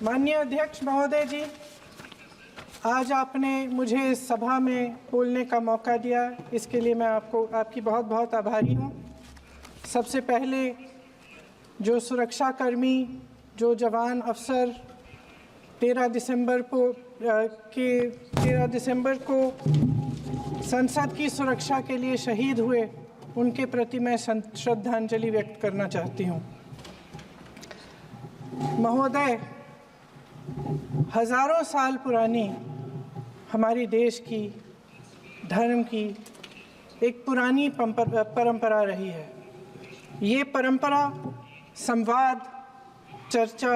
माननीय अध्यक्ष महोदय जी, आज आपने मुझे इस सभा में बोलने का मौका दिया, इसके लिए मैं आपकी बहुत बहुत आभारी हूँ। सबसे पहले जो सुरक्षाकर्मी, जो जवान अफसर 13 दिसंबर को संसद की सुरक्षा के लिए शहीद हुए, उनके प्रति मैं श्रद्धांजलि व्यक्त करना चाहती हूँ। महोदय, हजारों साल पुरानी हमारी देश की, धर्म की एक पुरानी परंपरा रही है। ये परंपरा संवाद, चर्चा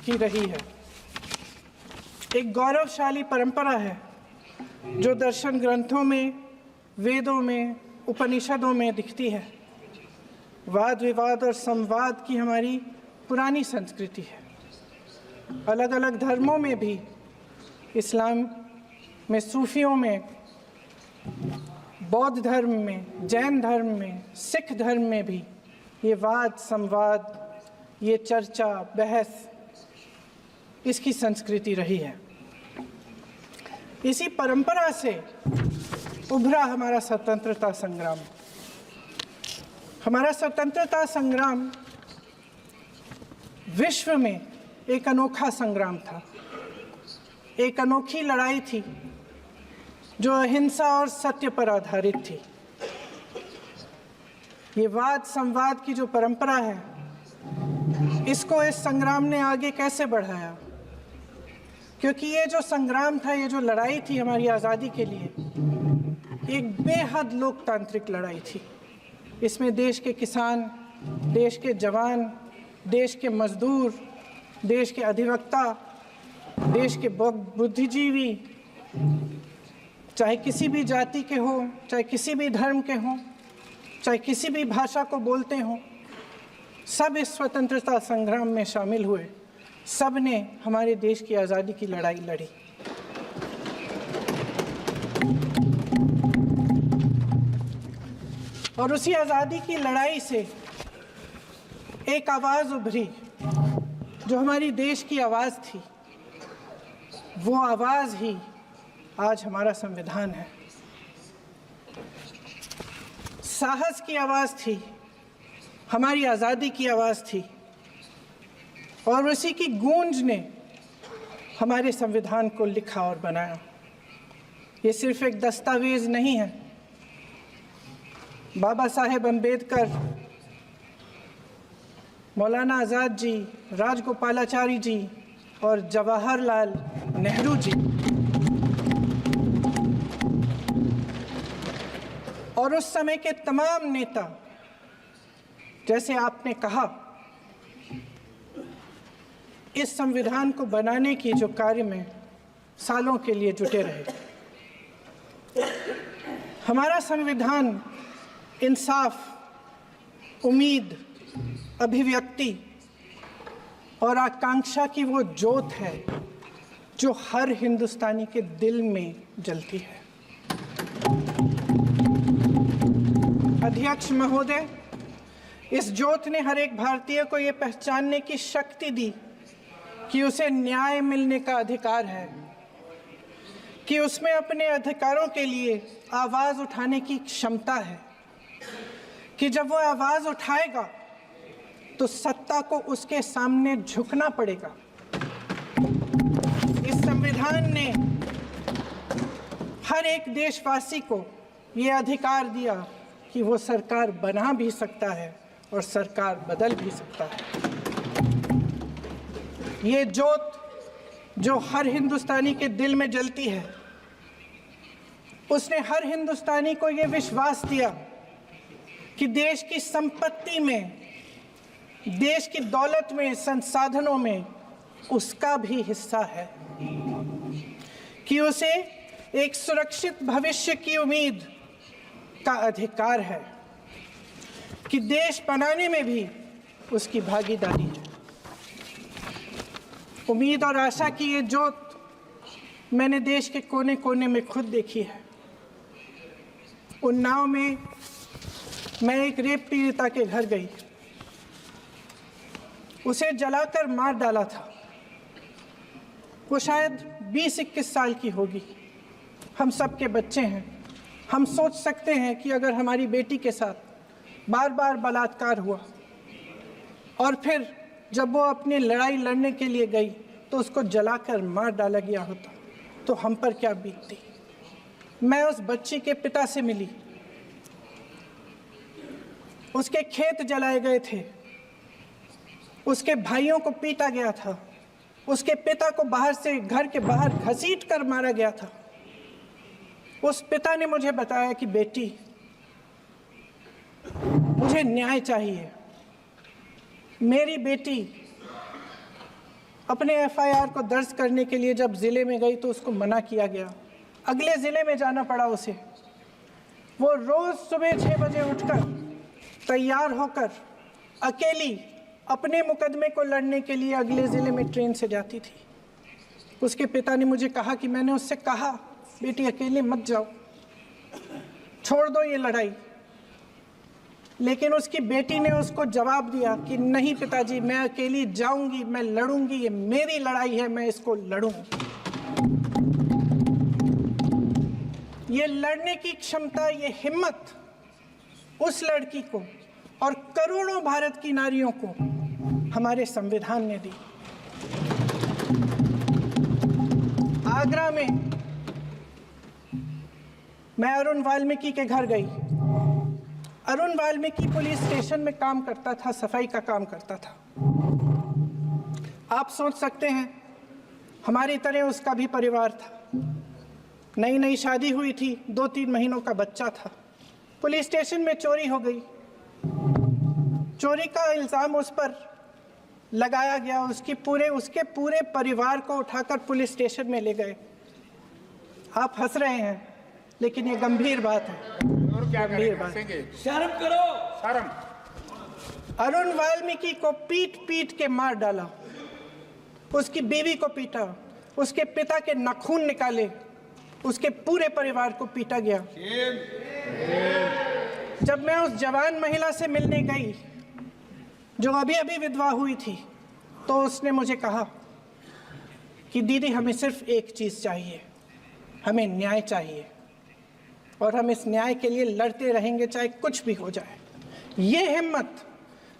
की रही है। एक गौरवशाली परंपरा है जो दर्शन ग्रंथों में, वेदों में, उपनिषदों में दिखती है। वाद विवाद और संवाद की हमारी पुरानी संस्कृति है। अलग अलग धर्मों में भी, इस्लाम में, सूफियों में, बौद्ध धर्म में, जैन धर्म में, सिख धर्म में भी ये वाद संवाद, ये चर्चा बहस, इसकी संस्कृति रही है। इसी परंपरा से उभरा हमारा स्वतंत्रता संग्राम। हमारा स्वतंत्रता संग्राम विश्व में एक अनोखा संग्राम था, एक अनोखी लड़ाई थी जो अहिंसा और सत्य पर आधारित थी। ये वाद संवाद की जो परंपरा है, इसको इस संग्राम ने आगे कैसे बढ़ाया? क्योंकि ये जो संग्राम था, ये जो लड़ाई थी हमारी आज़ादी के लिए, एक बेहद लोकतांत्रिक लड़ाई थी। इसमें देश के किसान, देश के जवान, देश के मजदूर, देश के अधिवक्ता, देश के बुद्धिजीवी, चाहे किसी भी जाति के हों, चाहे किसी भी धर्म के हों, चाहे किसी भी भाषा को बोलते हों, सब इस स्वतंत्रता संग्राम में शामिल हुए। सब ने हमारे देश की आज़ादी की लड़ाई लड़ी। और उसी आज़ादी की लड़ाई से एक आवाज़ उभरी जो हमारी देश की आवाज़ थी। वो आवाज़ ही आज हमारा संविधान है। साहस की आवाज़ थी, हमारी आज़ादी की आवाज़ थी, और उसी की गूंज ने हमारे संविधान को लिखा और बनाया। ये सिर्फ एक दस्तावेज नहीं है। बाबा साहेब अम्बेडकर, मौलाना आज़ाद जी, राजगोपालाचारी जी और जवाहरलाल नेहरू जी और उस समय के तमाम नेता, जैसे आपने कहा, इस संविधान को बनाने की जो कार्य में सालों के लिए जुटे रहे। हमारा संविधान इंसाफ, उम्मीद, अभिव्यक्ति और आकांक्षा की वो ज्योत है जो हर हिंदुस्तानी के दिल में जलती है। अध्यक्ष महोदय, इस ज्योत ने हर एक भारतीय को ये पहचानने की शक्ति दी कि उसे न्याय मिलने का अधिकार है, कि उसमें अपने अधिकारों के लिए आवाज़ उठाने की क्षमता है, कि जब वो आवाज़ उठाएगा तो सत्ता को उसके सामने झुकना पड़ेगा। इस संविधान ने हर एक देशवासी को ये अधिकार दिया कि वो सरकार बना भी सकता है और सरकार बदल भी सकता है। ये ज्योत जो हर हिंदुस्तानी के दिल में जलती है, उसने हर हिंदुस्तानी को ये विश्वास दिया कि देश की संपत्ति में, देश की दौलत में, संसाधनों में उसका भी हिस्सा है, कि उसे एक सुरक्षित भविष्य की उम्मीद का अधिकार है, कि देश बनाने में भी उसकी भागीदारी है। उम्मीद और आशा की ये ज्योत मैंने देश के कोने कोने में खुद देखी है। उन्नाव में मैं एक रेप पीड़िता के घर गई। उसे जलाकर मार डाला था। वो शायद 20-21 साल की होगी। हम सब के बच्चे हैं। हम सोच सकते हैं कि अगर हमारी बेटी के साथ बार बार बलात्कार हुआ और फिर जब वो अपनी लड़ाई लड़ने के लिए गई तो उसको जलाकर मार डाला गया होता तो हम पर क्या बीतती। मैं उस बच्ची के पिता से मिली। उसके खेत जलाए गए थे, उसके भाइयों को पीटा गया था, उसके पिता को बाहर से घर के बाहर घसीट कर मारा गया था। उस पिता ने मुझे बताया कि बेटी, मुझे न्याय चाहिए। मेरी बेटी अपने एफआईआर को दर्ज करने के लिए जब ज़िले में गई तो उसको मना किया गया। अगले ज़िले में जाना पड़ा उसे। वो रोज़ सुबह 6 बजे उठकर तैयार होकर अकेली अपने मुकदमे को लड़ने के लिए अगले ज़िले में ट्रेन से जाती थी। उसके पिता ने मुझे कहा कि मैंने उससे कहा, बेटी अकेले मत जाओ, छोड़ दो ये लड़ाई। लेकिन उसकी बेटी ने उसको जवाब दिया कि नहीं पिताजी, मैं अकेली जाऊंगी, मैं लड़ूंगी, ये मेरी लड़ाई है, मैं इसको लड़ूंगी। ये लड़ने की क्षमता, ये हिम्मत उस लड़की को और करोड़ों भारत की नारियों को हमारे संविधान ने दी। आगरा में मैं अरुण वाल्मीकि के घर गई। अरुण वाल्मीकि पुलिस स्टेशन में काम करता था, सफाई का काम करता था। आप सोच सकते हैं हमारी तरह उसका भी परिवार था। नई नई शादी हुई थी, 2-3 महीनों का बच्चा था। पुलिस स्टेशन में चोरी हो गई। चोरी का इल्ज़ाम उस पर लगाया गया। उसके पूरे परिवार को उठाकर पुलिस स्टेशन में ले गए। आप हंस रहे हैं, लेकिन ये गंभीर बात है। गंभीर बात। शर्म करो, शर्म। अरुण वाल्मीकि को पीट पीट के मार डाला। उसकी बीवी को पीटा, उसके पिता के नाखून निकाले, उसके पूरे परिवार को पीटा गया। जब मैं उस जवान महिला से मिलने गई जो अभी अभी विधवा हुई थी, तो उसने मुझे कहा कि दीदी, हमें सिर्फ एक चीज़ चाहिए, हमें न्याय चाहिए और हम इस न्याय के लिए लड़ते रहेंगे, चाहे कुछ भी हो जाए। ये हिम्मत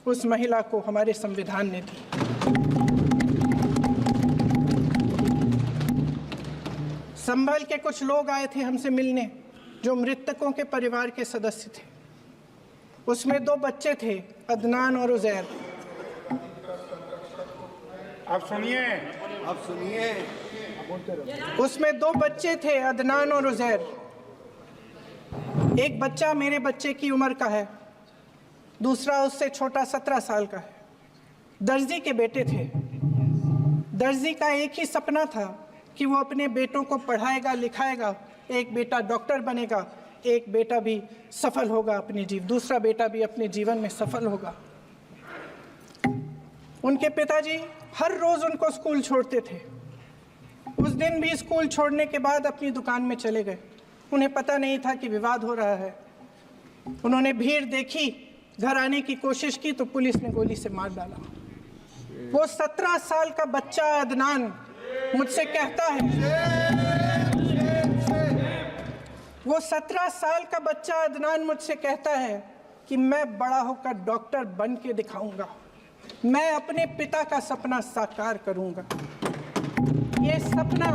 उस महिला को हमारे संविधान ने दी। संभल के कुछ लोग आए थे हमसे मिलने जो मृतकों के परिवार के सदस्य थे। उसमें 2 बच्चे थे, अदनान और उजैर। अब सुनिए। उसमें 2 बच्चे थे, अदनान और उजैर। एक बच्चा मेरे बच्चे की उम्र का है, दूसरा उससे छोटा 17 साल का है। दर्जी के बेटे थे। दर्जी का एक ही सपना था कि वो अपने बेटों को पढ़ाएगा, लिखाएगा। एक बेटा डॉक्टर बनेगा, एक बेटा भी सफल होगा दूसरा बेटा भी अपने जीवन में सफल होगा। उनके पिताजी हर रोज़ उनको स्कूल छोड़ते थे। उस दिन भी स्कूल छोड़ने के बाद अपनी दुकान में चले गए। उन्हें पता नहीं था कि विवाद हो रहा है। उन्होंने भीड़ देखी, घर आने की कोशिश की तो पुलिस ने गोली से मार डाला। वो 17 साल का बच्चा अदनान मुझसे कहता है, वो 17 साल का बच्चा अदनान मुझसे कहता है कि मैं बड़ा होकर डॉक्टर बन के दिखाऊंगा, मैं अपने पिता का सपना साकार करूंगा। ये सपना,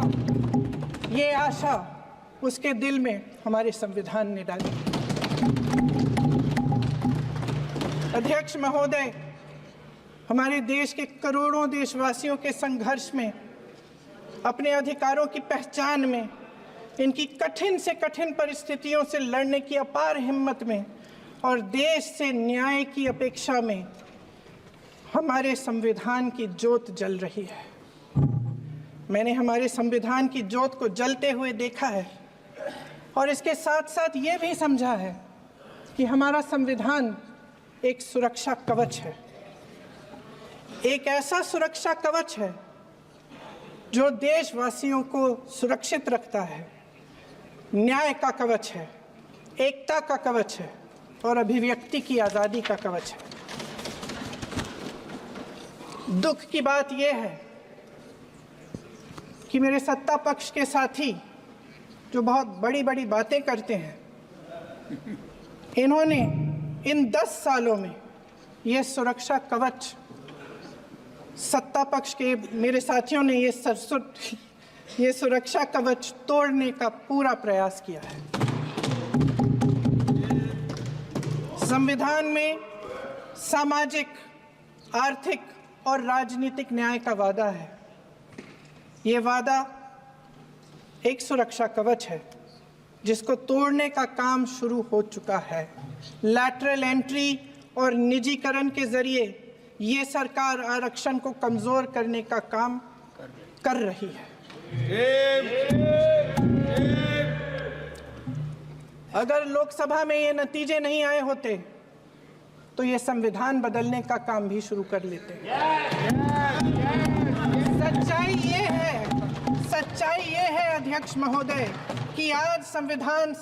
ये आशा उसके दिल में हमारे संविधान ने डाली। अध्यक्ष महोदय, हमारे देश के करोड़ों देशवासियों के संघर्ष में, अपने अधिकारों की पहचान में, इनकी कठिन से कठिन परिस्थितियों से लड़ने की अपार हिम्मत में और देश से न्याय की अपेक्षा में हमारे संविधान की ज्योत जल रही है। मैंने हमारे संविधान की ज्योत को जलते हुए देखा है और इसके साथ साथ ये भी समझा है कि हमारा संविधान एक सुरक्षा कवच है। एक ऐसा सुरक्षा कवच है जो देशवासियों को सुरक्षित रखता है, न्याय का कवच है, एकता का कवच है और अभिव्यक्ति की आज़ादी का कवच है। दुख की बात यह है कि मेरे सत्ता पक्ष के साथी जो बहुत बड़ी बड़ी बातें करते हैं, इन्होंने इन 10 सालों में ये सुरक्षा कवच, सत्ता पक्ष के मेरे साथियों ने ये सुरक्षा कवच तोड़ने का पूरा प्रयास किया है। संविधान में सामाजिक, आर्थिक और राजनीतिक न्याय का वादा है। ये वादा एक सुरक्षा कवच है जिसको तोड़ने का काम शुरू हो चुका है। लैटरल एंट्री और निजीकरण के जरिए ये सरकार आरक्षण को कमजोर करने का काम कर रही है। अगर लोकसभा में ये नतीजे नहीं आए होते तो ये संविधान बदलने का काम भी शुरू कर लेते। सच्चाई ये है अध्यक्ष महोदय कि आज संविधान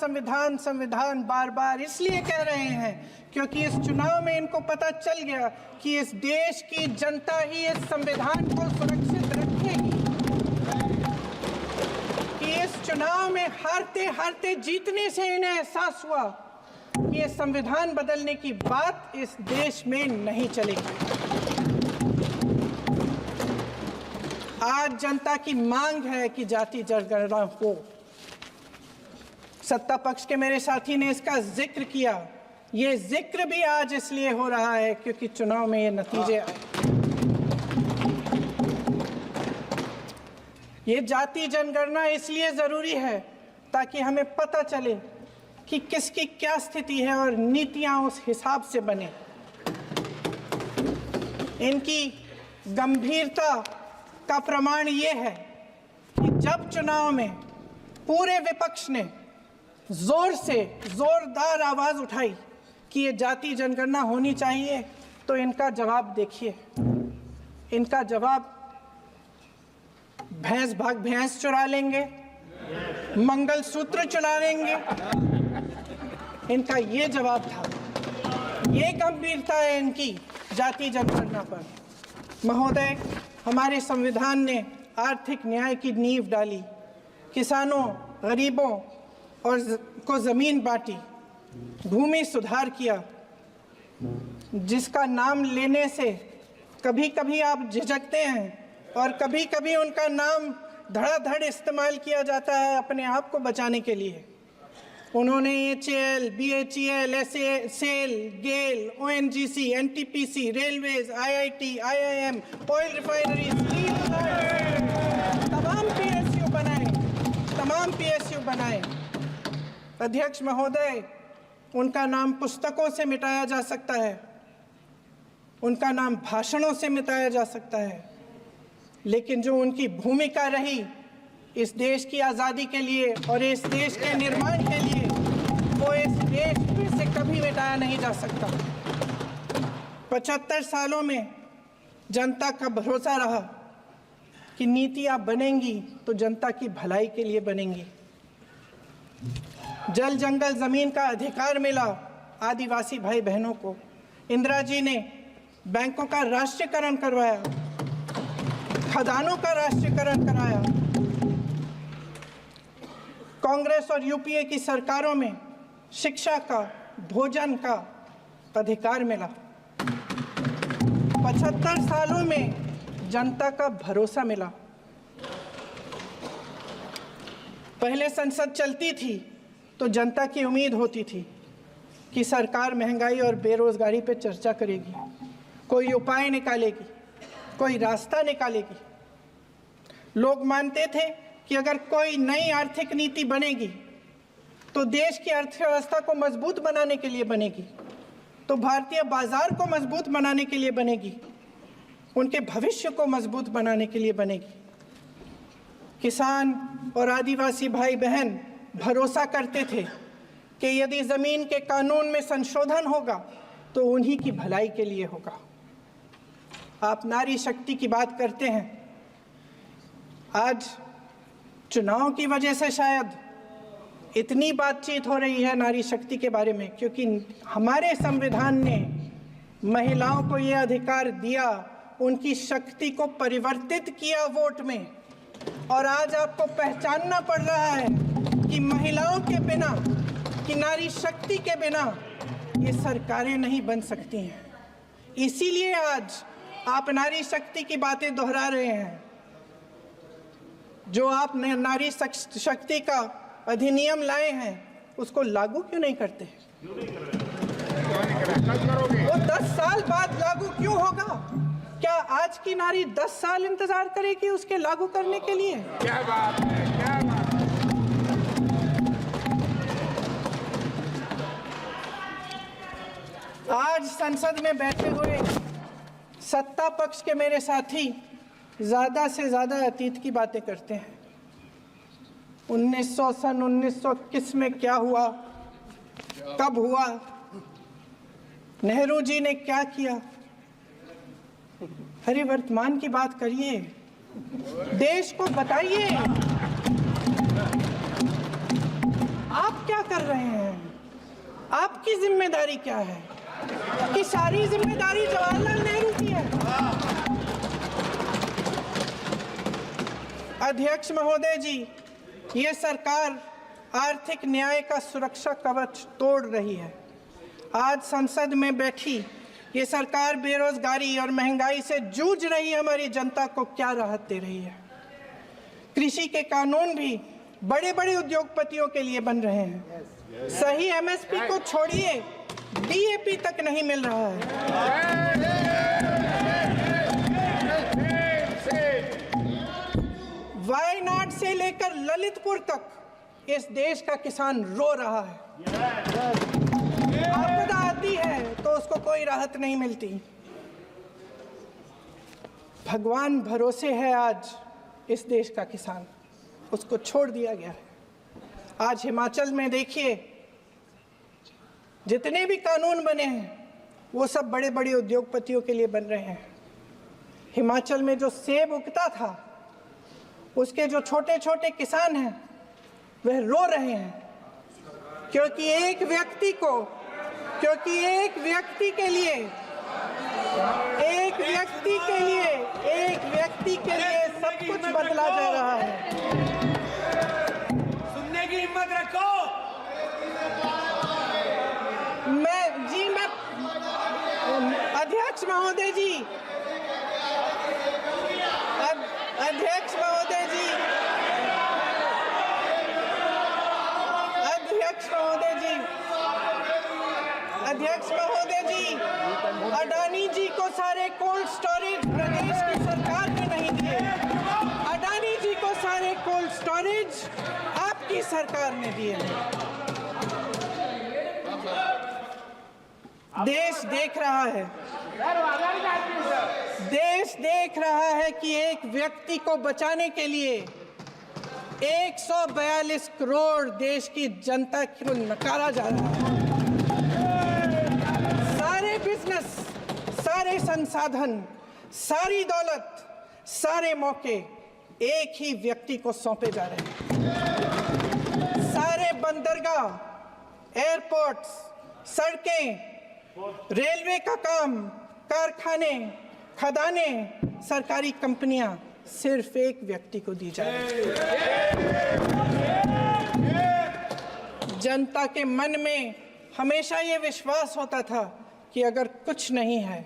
बार बार इसलिए कह रहे हैं क्योंकि इस चुनाव में इनको पता चल गया कि इस देश की जनता ही इस संविधान को सुरक्षित रखेगी, कि इस चुनाव में हारते हारते जीतने से इन्हें एहसास हुआ कि ये संविधान बदलने की बात इस देश में नहीं चलेगी। आज जनता की मांग है कि जाति जनगणना हो। सत्ता पक्ष के मेरे साथी ने इसका जिक्र किया। ये जिक्र भी आज इसलिए हो रहा है क्योंकि चुनाव में ये नतीजे आए। ये जाति जनगणना इसलिए जरूरी है ताकि हमें पता चले कि किसकी क्या स्थिति है और नीतियां उस हिसाब से बने। इनकी गंभीरता का प्रमाण ये है कि जब चुनाव में पूरे विपक्ष ने जोरदार आवाज उठाई कि ये जाति जनगणना होनी चाहिए, तो इनका जवाब देखिए। इनका जवाब भैंस भाग भैंस चुरा लेंगे, मंगलसूत्र चुरा लेंगे, इनका ये जवाब था। ये गंभीरता है इनकी जाति जनगणना पर। महोदय, हमारे संविधान ने आर्थिक न्याय की नींव डाली, किसानों, गरीबों और को जमीन बांटी, भूमि सुधार किया, जिसका नाम लेने से कभी कभी आप झिझकते हैं और कभी कभी उनका नाम धड़ाधड़ इस्तेमाल किया जाता है अपने आप को बचाने के लिए। उन्होंने HAL, BHEL, SAIL, GAIL, ONGC, NTPC, railways, IIT, IIM, oil refinery, तमाम PSU बनाए। अध्यक्ष महोदय, उनका नाम पुस्तकों से मिटाया जा सकता है, उनका नाम भाषणों से मिटाया जा सकता है, लेकिन जो उनकी भूमिका रही इस देश की आज़ादी के लिए और इस देश के निर्माण के लिए, वो इस देश से कभी मिटाया नहीं जा सकता। 75 सालों में जनता का भरोसा रहा कि नीतियाँ बनेंगी तो जनता की भलाई के लिए बनेंगी। जल जंगल जमीन का अधिकार मिला आदिवासी भाई बहनों को। इंदिरा जी ने बैंकों का राष्ट्रीयकरण करवाया, खदानों का राष्ट्रीयकरण कराया। कांग्रेस और यूपीए की सरकारों में शिक्षा का, भोजन का अधिकार मिला। 75 सालों में जनता का भरोसा मिला। पहले संसद चलती थी तो जनता की उम्मीद होती थी कि सरकार महंगाई और बेरोजगारी पर चर्चा करेगी, कोई उपाय निकालेगी, कोई रास्ता निकालेगी। लोग मानते थे कि अगर कोई नई आर्थिक नीति बनेगी तो देश की अर्थव्यवस्था को मजबूत बनाने के लिए बनेगी, तो भारतीय बाजार को मजबूत बनाने के लिए बनेगी, उनके भविष्य को मजबूत बनाने के लिए बनेगी। किसान और आदिवासी भाई बहन भरोसा करते थे कि यदि जमीन के कानून में संशोधन होगा तो उन्हीं की भलाई के लिए होगा। आप नारी शक्ति की बात करते हैं। आज चुनाव की वजह से शायद इतनी बातचीत हो रही है नारी शक्ति के बारे में, क्योंकि हमारे संविधान ने महिलाओं को ये अधिकार दिया उनकी शक्ति को परिवर्तित किया वोट में, और आज आपको पहचानना पड़ रहा है कि महिलाओं के बिना, कि नारी शक्ति के बिना ये सरकारें नहीं बन सकती हैं। इसीलिए आज आप नारी शक्ति की बातें दोहरा रहे हैं। जो आप नारी शक्ति का अधिनियम लाए हैं उसको लागू क्यों नहीं करते? वो 10 साल बाद लागू क्यों होगा? क्या आज की नारी 10 साल इंतजार करेगी उसके लागू करने के लिए? क्या बात है, क्या बात है। आज संसद में बैठे हुए सत्ता पक्ष के मेरे साथी ज्यादा से ज्यादा अतीत की बातें करते हैं। 1900 किस में क्या हुआ, कब हुआ, नेहरू जी ने क्या किया। अरे वर्तमान की बात करिए, देश को बताइए आप क्या कर रहे हैं, आपकी जिम्मेदारी क्या है? कि सारी जिम्मेदारी जवाहरलाल नेहरू की है। अध्यक्ष महोदय जी, ये सरकार आर्थिक न्याय का सुरक्षा कवच तोड़ रही है। आज संसद में बैठी ये सरकार बेरोजगारी और महंगाई से जूझ रही हमारी जनता को क्या राहत दे रही है? कृषि के कानून भी बड़े बड़े उद्योगपतियों के लिए बन रहे हैं। सही एमएसपी को छोड़िए, डीएपी तक नहीं मिल रहा है। वायनाड से लेकर ललितपुर तक इस देश का किसान रो रहा है। आपदा आती है तो उसको कोई राहत नहीं मिलती। भगवान भरोसे है आज इस देश का किसान, उसको छोड़ दिया गया है। आज हिमाचल में देखिए, जितने भी कानून बने हैं वो सब बड़े बड़े उद्योगपतियों के लिए बन रहे हैं। हिमाचल में जो सेब उगता था उसके जो छोटे छोटे किसान हैं वह रो रहे हैं, क्योंकि एक व्यक्ति के लिए सब कुछ बदला जा रहा है। सुनने की हिम्मत रखो। मैं अध्यक्ष महोदय जी, अध्यक्ष महोदय जी, अडानी जी को सारे कोल्ड स्टोरेज प्रदेश की सरकार ने नहीं दिए। अडानी जी को सारे कोल्ड स्टोरेज आपकी सरकार ने दिए हैं। देश देख रहा है कि एक व्यक्ति को बचाने के लिए 142 करोड़ देश की जनता को नकारा जा रहा है। सारे बिजनेस, सारे संसाधन, सारी दौलत, सारे मौके एक ही व्यक्ति को सौंपे जा रहे हैं। सारे बंदरगाह, एयरपोर्ट्स, सड़कें, रेलवे का काम, कारखाने, खदाने, सरकारी कंपनियां सिर्फ एक व्यक्ति को दी जा रही है। जनता के मन में हमेशा ये विश्वास होता था कि अगर कुछ नहीं है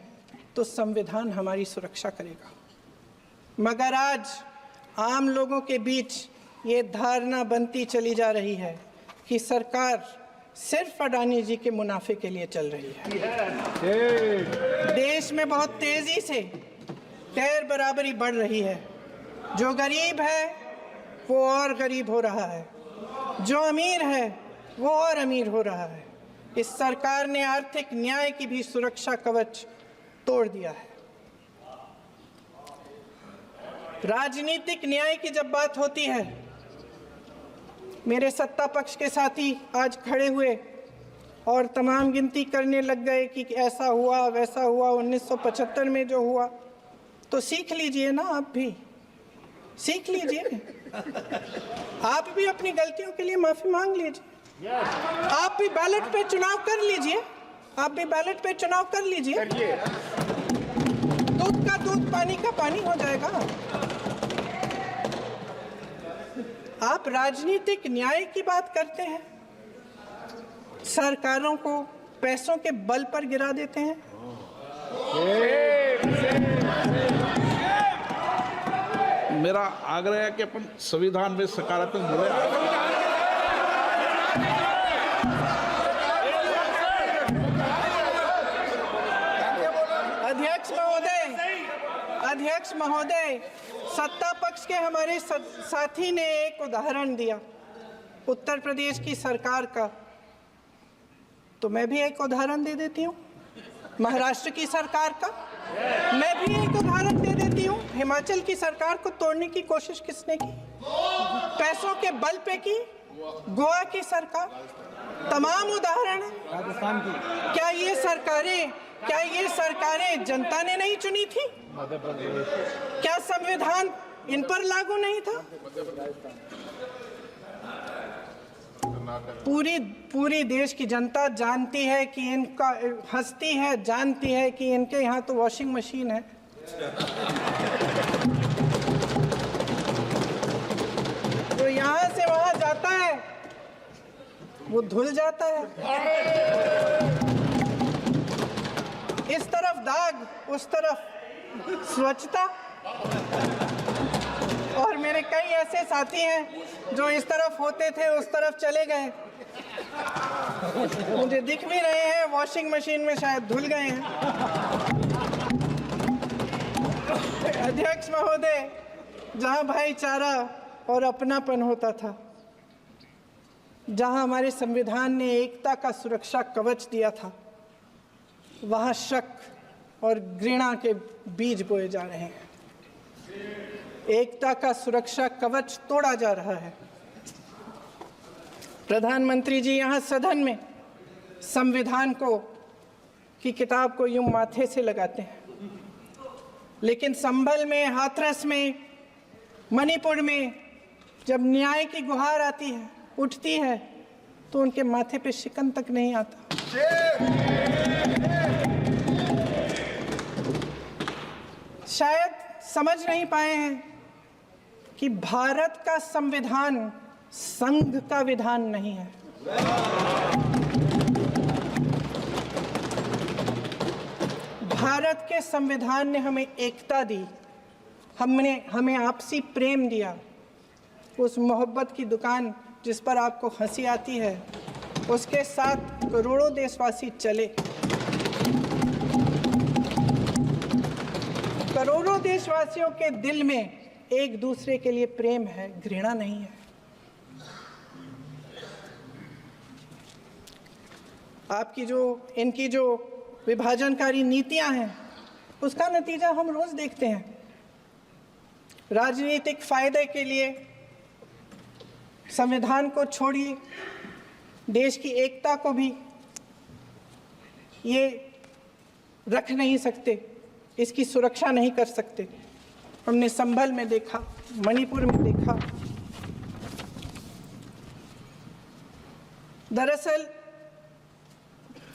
तो संविधान हमारी सुरक्षा करेगा, मगर आज आम लोगों के बीच ये धारणा बनती चली जा रही है कि सरकार सिर्फ अडानी जी के मुनाफे के लिए चल रही है। देश में बहुत तेजी से गैर बराबरी बढ़ रही है। जो गरीब है वो और गरीब हो रहा है, जो अमीर है वो और अमीर हो रहा है। इस सरकार ने आर्थिक न्याय की भी सुरक्षा कवच तोड़ दिया है। राजनीतिक न्याय की जब बात होती है, मेरे सत्ता पक्ष के साथी आज खड़े हुए और तमाम गिनती करने लग गए कि ऐसा हुआ वैसा हुआ, 1975 में जो हुआ, तो सीख लीजिए ना, आप भी सीख लीजिए। आप भी अपनी गलतियों के लिए माफी मांग लीजिए। आप भी बैलेट पे चुनाव कर लीजिए, आप भी बैलेट पे चुनाव कर लीजिए। दूध का दूध पानी का पानी हो जाएगा। आप राजनीतिक न्याय की बात करते हैं, सरकारों को पैसों के बल पर गिरा देते हैं। मेरा आग्रह है कि अपन संविधान में सकारात्मक बोले। अध्यक्ष महोदय, सत्ता पक्ष के हमारे साथी ने एक उदाहरण दिया उत्तर प्रदेश की सरकार का, तो मैं भी एक उदाहरण दे देती हूँ महाराष्ट्र की सरकार का। मैं भी एक उदाहरण दे देती हूँ हिमाचल की सरकार को तोड़ने की कोशिश किसने की, पैसों के बल पे की, गोवा की सरकार। तमाम उदाहरण है। राजस्थान की क्या ये सरकारें जनता ने नहीं चुनी थी? क्या संविधान इन पर लागू नहीं था? पूरी देश की जनता जानती है कि इनका हंसती है, जानती है कि इनके यहाँ तो वॉशिंग मशीन है। तो यहाँ से वहाँ जाता है, वो धुल जाता है। इस तरफ दाग, उस तरफ स्वच्छता। और मेरे कई ऐसे साथी हैं जो इस तरफ होते थे उस तरफ चले गए, मुझे दिख भी रहे हैं, वॉशिंग मशीन में शायद धुल गए हैं। अध्यक्ष महोदय, जहां भाईचारा और अपनापन होता था, जहां हमारे संविधान ने एकता का सुरक्षा कवच दिया था, वहां शक और घृणा के बीज बोए जा रहे हैं। एकता का सुरक्षा कवच तोड़ा जा रहा है। प्रधानमंत्री जी यहाँ सदन में संविधान की किताब को यूं माथे से लगाते हैं, लेकिन संभल में, हाथरस में, मणिपुर में जब न्याय की गुहार आती है, उठती है, तो उनके माथे पे शिकन तक नहीं आता। शायद समझ नहीं पाए हैं कि भारत का संविधान संघ का विधान नहीं है। भारत के संविधान ने हमें एकता दी, हमें आपसी प्रेम दिया। उस मोहब्बत की दुकान जिस पर आपको हंसी आती है, उसके साथ करोड़ों देशवासी चले। करोड़ों देशवासियों के दिल में एक दूसरे के लिए प्रेम है, घृणा नहीं है। इनकी जो विभाजनकारी नीतियां हैं, उसका नतीजा हम रोज देखते हैं। राजनीतिक फायदे के लिए संविधान को छोड़िए, देश की एकता को भी ये रख नहीं सकते, इसकी सुरक्षा नहीं कर सकते। हमने संभल में देखा, मणिपुर में देखा। दरअसल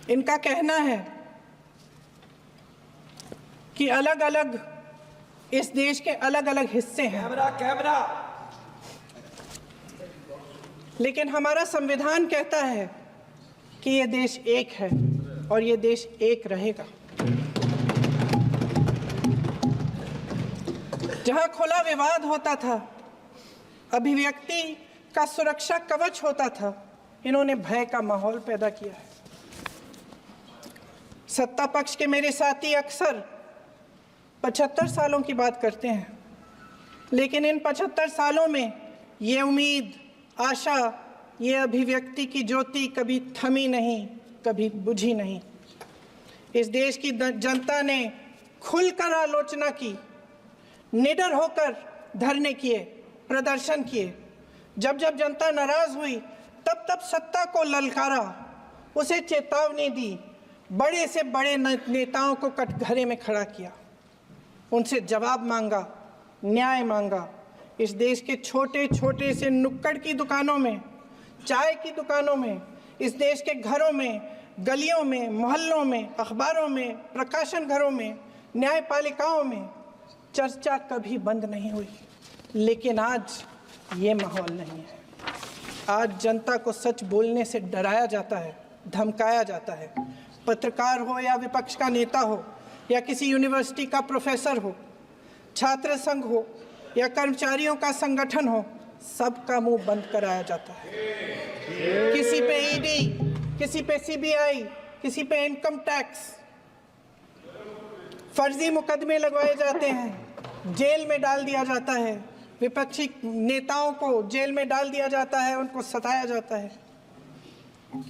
इनका कहना है कि अलग अलग इस देश के अलग अलग हिस्से हैं। कैमरा। लेकिन हमारा संविधान कहता है कि ये देश एक है और ये देश एक रहेगा। जहां खुला विवाद होता था, अभिव्यक्ति का सुरक्षा कवच होता था, इन्होंने भय का माहौल पैदा किया है। सत्ता पक्ष के मेरे साथी अक्सर 75 सालों की बात करते हैं, लेकिन इन 75 सालों में ये उम्मीद, आशा, ये अभिव्यक्ति की ज्योति कभी थमी नहीं, कभी बुझी नहीं। इस देश की जनता ने खुलकर आलोचना की, निडर होकर धरने किए, प्रदर्शन किए। जब जब जनता नाराज हुई, तब तब सत्ता को ललकारा, उसे चेतावनी दी, बड़े से बड़े नेताओं को कटघरे में खड़ा किया, उनसे जवाब मांगा, न्याय मांगा। इस देश के छोटे छोटे से नुक्कड़ की दुकानों में, चाय की दुकानों में, इस देश के घरों में, गलियों में, मोहल्लों में, अखबारों में, प्रकाशन घरों में, न्यायपालिकाओं में चर्चा कभी बंद नहीं हुई। लेकिन आज ये माहौल नहीं है। आज जनता को सच बोलने से डराया जाता है, धमकाया जाता है। पत्रकार हो या विपक्ष का नेता हो या किसी यूनिवर्सिटी का प्रोफेसर हो, छात्र संघ हो या कर्मचारियों का संगठन हो, सबका मुंह बंद कराया जाता है। किसी पे ईडी, किसी पे सीबीआई, किसी पे इनकम टैक्स, फर्जी मुकदमे लगवाए जाते हैं, जेल में डाल दिया जाता है। विपक्षी नेताओं को जेल में डाल दिया जाता है, उनको सताया जाता है।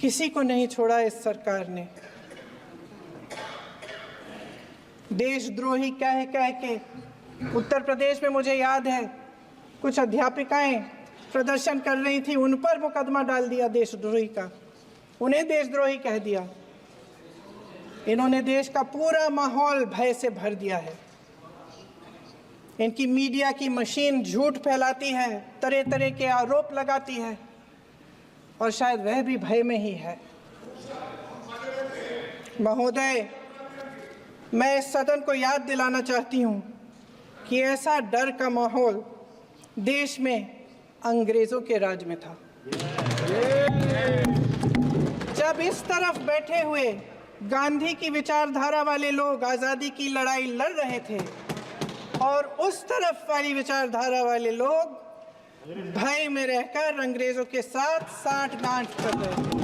किसी को नहीं छोड़ा इस सरकार ने। देशद्रोही कह के उत्तर प्रदेश में मुझे याद है कुछ अध्यापिकाएं प्रदर्शन कर रही थी, उन पर मुकदमा डाल दिया देशद्रोही का, उन्हें देशद्रोही कह दिया। इन्होंने देश का पूरा माहौल भय से भर दिया है। इनकी मीडिया की मशीन झूठ फैलाती है, तरह तरह के आरोप लगाती है, और शायद वह भी भय में ही है। महोदय, मैं इस सदन को याद दिलाना चाहती हूँ कि ऐसा डर का माहौल देश में अंग्रेजों के राज में था। जब इस तरफ बैठे हुए गांधी की विचारधारा वाले लोग आज़ादी की लड़ाई लड़ रहे थे और उस तरफ वाली विचारधारा वाले लोग भय में रहकर अंग्रेजों के साथ साठगांठ कर रहे थे।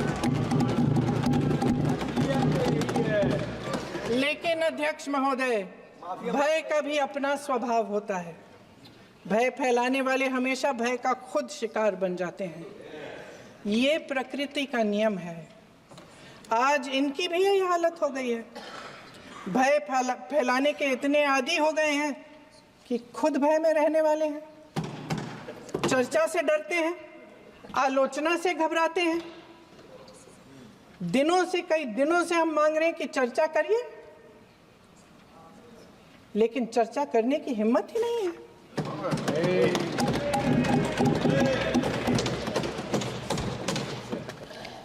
लेकिन अध्यक्ष महोदय, भय का भी अपना स्वभाव होता है। भय फैलाने वाले हमेशा भय का खुद शिकार बन जाते हैं। ये प्रकृति का नियम है। आज इनकी भी यही हालत हो गई है। भय फैलाने के इतने आदी हो गए हैं कि खुद भय में रहने वाले हैं। चर्चा से डरते हैं, आलोचना से घबराते हैं। कई दिनों से हम मांग रहे हैं कि चर्चा करिए, लेकिन चर्चा करने की हिम्मत ही नहीं है।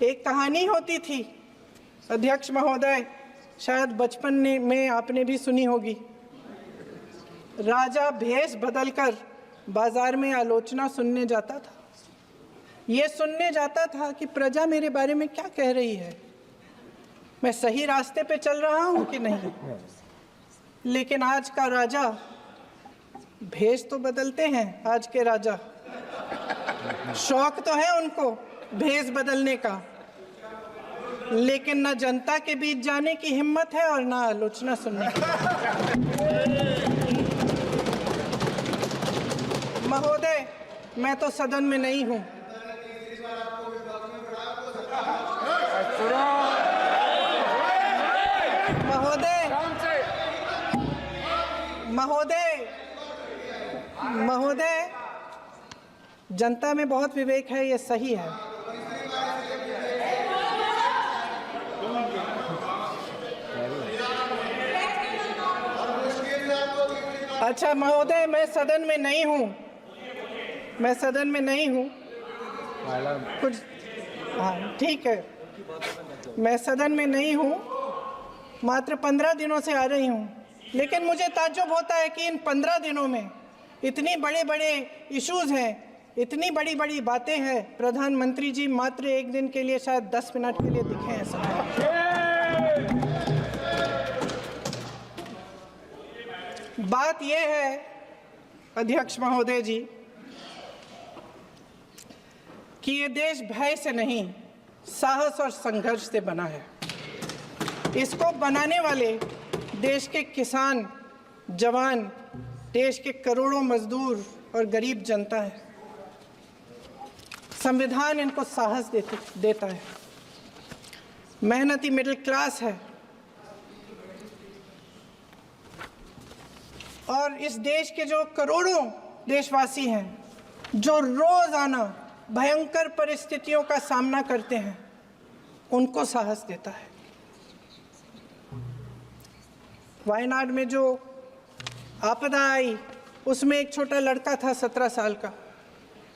एक कहानी होती थी अध्यक्ष महोदय, शायद बचपन में आपने भी सुनी होगी। राजा भेष बदलकर बाजार में आलोचना सुनने जाता था। ये सुनने जाता था कि प्रजा मेरे बारे में क्या कह रही है, मैं सही रास्ते पे चल रहा हूं कि नहीं। लेकिन आज का राजा, भेष तो बदलते हैं आज के राजा, शौक तो है उनको भेष बदलने का, लेकिन न जनता के बीच जाने की हिम्मत है और न आलोचना सुनने की। महोदय, मैं तो सदन में नहीं हूं। महोदय, जनता में बहुत विवेक है, ये सही है। अच्छा महोदय, मैं सदन में नहीं हूँ। कुछ हाँ ठीक है, मैं सदन में नहीं हूँ, मात्र 15 दिनों से आ रही हूँ। लेकिन मुझे ताज्जुब होता है कि इन 15 दिनों में इतनी बड़े इश्यूज हैं, इतनी बड़ी बातें हैं। प्रधानमंत्री जी मात्र एक दिन के लिए, शायद 10 मिनट के लिए दिखे हैं सब। बात यह है अध्यक्ष महोदय जी कि ये देश भय से नहीं, साहस और संघर्ष से बना है। इसको बनाने वाले देश के किसान, जवान, देश के करोड़ों मजदूर और गरीब जनता है। संविधान इनको साहस देता है। मेहनती मिडिल क्लास है। और इस देश के जो करोड़ों देशवासी हैं, जो रोजाना भयंकर परिस्थितियों का सामना करते हैं, उनको साहस देता है। वायनाड में जो आपदा आई, उसमें एक छोटा लड़का था 17 साल का।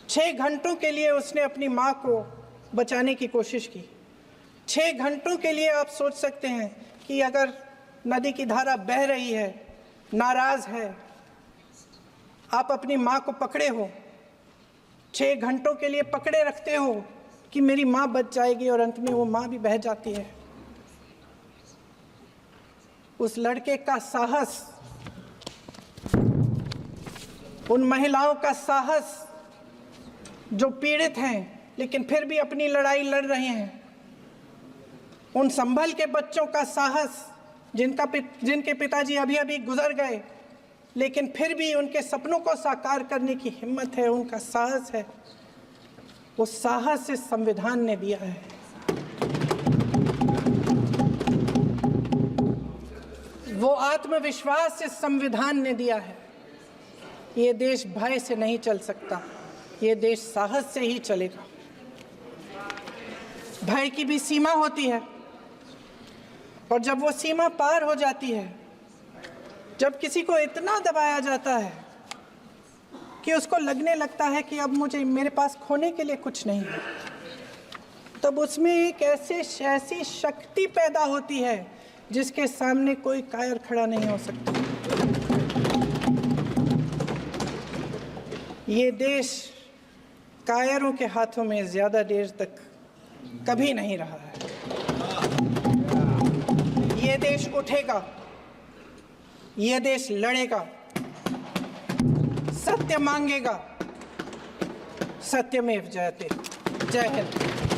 6 घंटों के लिए उसने अपनी माँ को बचाने की कोशिश की। 6 घंटों के लिए आप सोच सकते हैं कि अगर नदी की धारा बह रही है, नाराज है, आप अपनी माँ को पकड़े हो, 6 घंटों के लिए पकड़े रखते हो कि मेरी माँ बच जाएगी, और अंत में वो माँ भी बह जाती है। उस लड़के का साहस, उन महिलाओं का साहस जो पीड़ित हैं लेकिन फिर भी अपनी लड़ाई लड़ रहे हैं, उन संभल के बच्चों का साहस जिनके पिताजी अभी अभी गुजर गए लेकिन फिर भी उनके सपनों को साकार करने की हिम्मत है, उनका साहस है, वो साहस इस संविधान ने दिया है। वो आत्मविश्वास इस संविधान ने दिया है। ये देश भय से नहीं चल सकता, ये देश साहस से ही चलेगा। भय की भी सीमा होती है, और जब वो सीमा पार हो जाती है, जब किसी को इतना दबाया जाता है कि उसको लगने लगता है कि अब मेरे पास खोने के लिए कुछ नहीं है, तब उसमें एक ऐसी शक्ति पैदा होती है जिसके सामने कोई कायर खड़ा नहीं हो सकता। ये देश कायरों के हाथों में ज़्यादा देर तक कभी नहीं रहा है। ये देश उठेगा, ये देश लड़ेगा, सत्य मांगेगा, सत्यमेव जयते। जय हिंद।